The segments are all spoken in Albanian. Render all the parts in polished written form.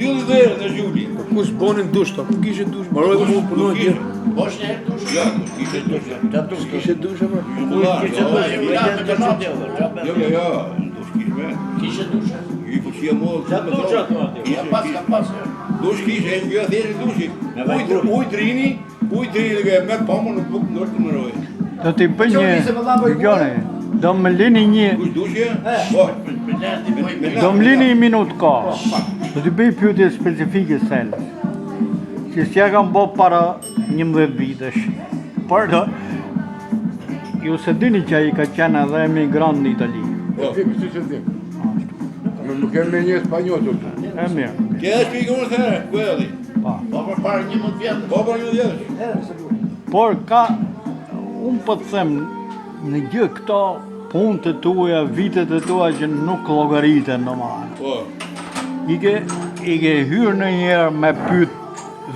Dilli dhe në Gjuli. Kush bonin dush ta? Ku kishe dush? Maroj mu punoj gjithë. Bosh një herë dush? Ja, kishe dush. Kishe dush apo? Kishe dush. Jo, dush kishe me. Kishe dush? I po qia mo. Ja dush ato atë. Ja pas. Dush kishe, jo thjesht dushi. Ujt rini me pomo në buk ndorë të mëroj. Do t'i bëj një gjone. Do më lini një... Kush dushje? Do më lini një minut ka. Do t'i bëj pyetje specifike selës. Që s'ja kam bo para 11 vitesh. Por do... Ju se dini që ai ka qenë edhe emigrant në Itali. Nuk kemë me një spanjol të. E mirë. Kje është pikë unë thërë, kuelli. Pa. Po për parë 11 vjetës. Po për 11 vjetës. Por ka... Unë po të them, në gjë këto punët e tuaja, vitet e tuaja që nuk llogariten domethënë. Po. I ke hyrë në njerë me pyet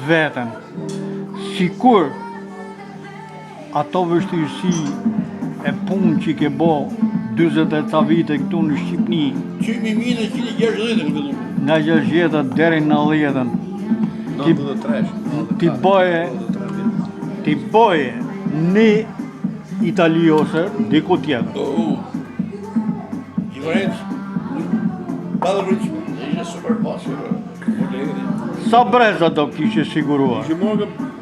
veten. Sikur ato vështirësi e punë që ke bo 40 e ca vite këtu në Shqipni, Qymi minë 160 në fillim. nga 60 deri në 90-ën, ti boje në Itali ose diku tjetër. Diferencë. Padë rrëqë. Ishte super boss. Sa breza do kishe siguruar?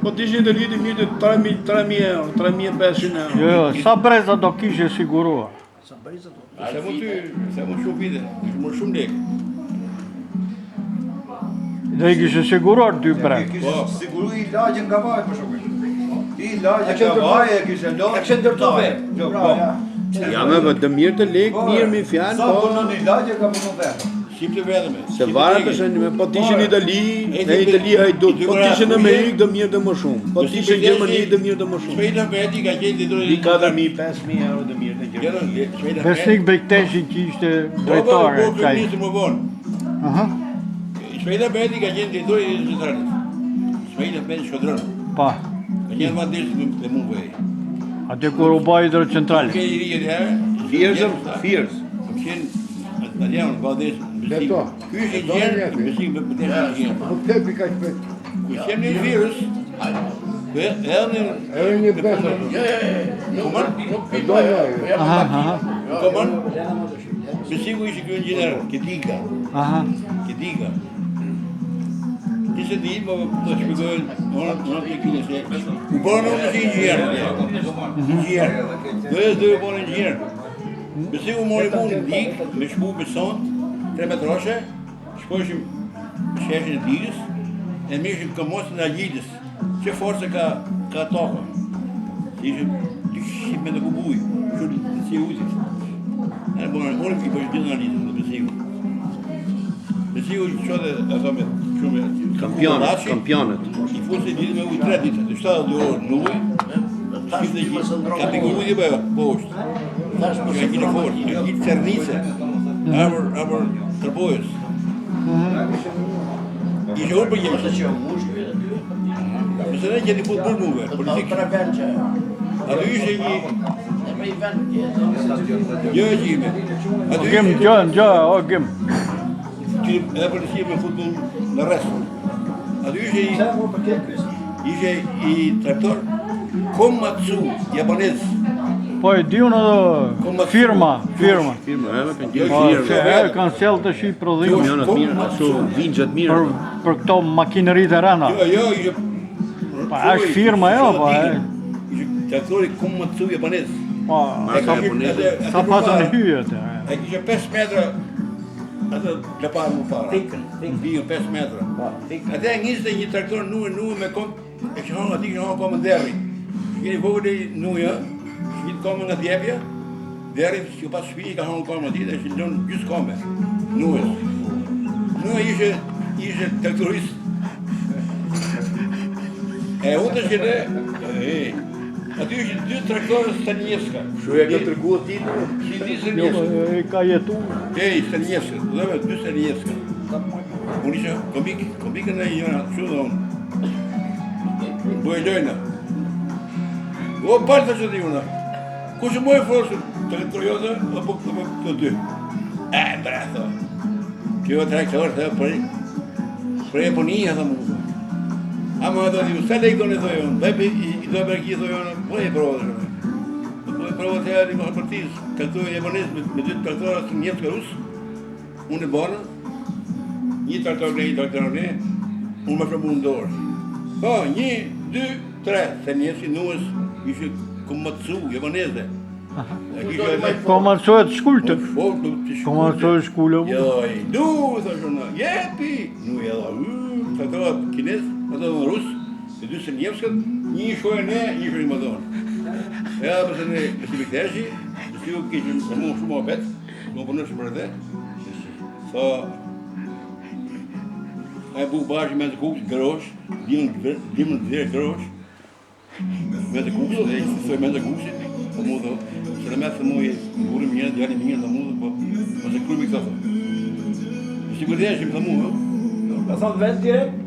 Po t'ishin të liti mirë 3.000 euro, 3.500 euro. Jo, sa breza do kishe siguruar? Se më shumë vite, ishë më shumë lekë. Dhe i kishe siguruar 2 brez. Siguru i lagjën nga vaj, për shumë. I lagjën nga vaj e kishe lagjën. E kishe ndërtu vetë. Ja me vë të mirë të lekë, mirë mi fjanë, Sa punon i lagjën ka punon vetë. Shqipë vetëm. Se varet është me po t'ishin në Itali, në Itali hajdut, po t'ishin në Amerikë do mirë dhe më shumë, po t'ishin në Gjermani do mirë dhe më shumë. Shpejta veti ka qenë të Di 4.000-5.000 euro dhe mirë dhe Gjermani. Besnik Bekteshi që ishte drejtore qaj. Aha, Shpejta veti ka qenë të dojë të centralit. Shpejta veti shkodronë. pa. Ka qenë ma dirës dhe mund vej. Ate kur u ba hidrocentrale. Ke i rije të herë. Fierce. Kam qenë italianë, ba dirës. Beto. Ky është i gjerë, besik me pëtesë i gjerë. Po tepi ka shpet. Ku qenë një virus, Edhe një besë. Aha. Besiku ishte ky inxhinier, Ketika. Aha. Kishte di, po të shpjegoj, unë të kine se... U bërë unë si inxhinier. Dhe u bërë inxhinier. Besiku mori mund dikë, me shpu me sontë, 3 metroshe, shpojshim sheshin e digës, e mishim këmosën e agjitës, që forse ka tokë. Ishim 200 me të kubuj, shumë si uzit. E unë i përshë gjithë në analizën në Besiku. Besiku që qëtë ato me shumë Kampionët. I fusi ditë me ujë 3 ditë, të 72 orë në ujë, shifte gjithë, ka piku ujë bëjë poshtë. Që ka gjithë forë, ka gjithë cernice, amër tërbojës. Ishe orë për jemë. Nëse ne që një putë burë muve, politikë. Ato ishe një... Jo e gjime. Gjem, gjem. Që edhe për nësime me futbol në restë. Ato ishe i traktor Komatsu, japonez. Po e di unë edhe firma. Kanë sjellë të shi prodhime për këto makineritë e rënda. Jo, ishe... Pa, është firma jo, pa e... Ishe traktori Komatsu japonez. Pa, sa pasën e hyjet e... E kishe 5 metra, atë leparë më para. Bijën 5 metra. Ate e njiste një traktor nuë me kom, e që honë ati kështë honë komë në derri. Shkini vogët e nuja, shkini komë nga djepja, derri që pas shpiji ka honë komë ati dhe që ndonë gjysë kome, nuës. Nuë ishe traktoristë. E unë të shkene, aty ishe 2 traktorës Stalinjevska. Shuja ka tërgu ti? Si di Stalinjevska. Ka jetu. Stalinjevska, të dheve 2 Stalinjevska. Unë ishe komikën e njëra, që dhe unë. Bëjë lojna. O, parë të që di unë. Ku që mojë forësë, traktoriote, apo të 2. Bre, thë. Kjo traktorë, thë, përri. Për Japonia tha mua. Ama do të sa lek do ne thojë unë. Bebi I do bërë thojë unë. Po e provoj. Po e provoj të ari më partiz. Kaltoj japonez me dy traktora të njëjtë rus. Unë e bërë. Një traktor ne, unë më shumë në dorë. Po, 1, 2, 3, se njësi nuës ishë Komatsu, japoneze. Komatsohet shkullë. Po, Komatsohet shkullë. Joj, du, thashë unë, jepi! Nu, traktora kines, ato në rus, e dy se njevskët, një shkojë ne, një shkojë më donë. Ja, përse ne, si bëkteshi, si u kishëm shumë opet, më përnëshë për edhe, tha, ai bu bashkë me të kukës grosh, dimën të dhirë grosh, me të kukës, dhe i soj me të kukësit, po mu dhe, që në me të mu e burim njërë, djali njërë dhe mu dhe, po se krujmë I këta thë. Si për dheshim dhe mu, Ka thonë vend tjere?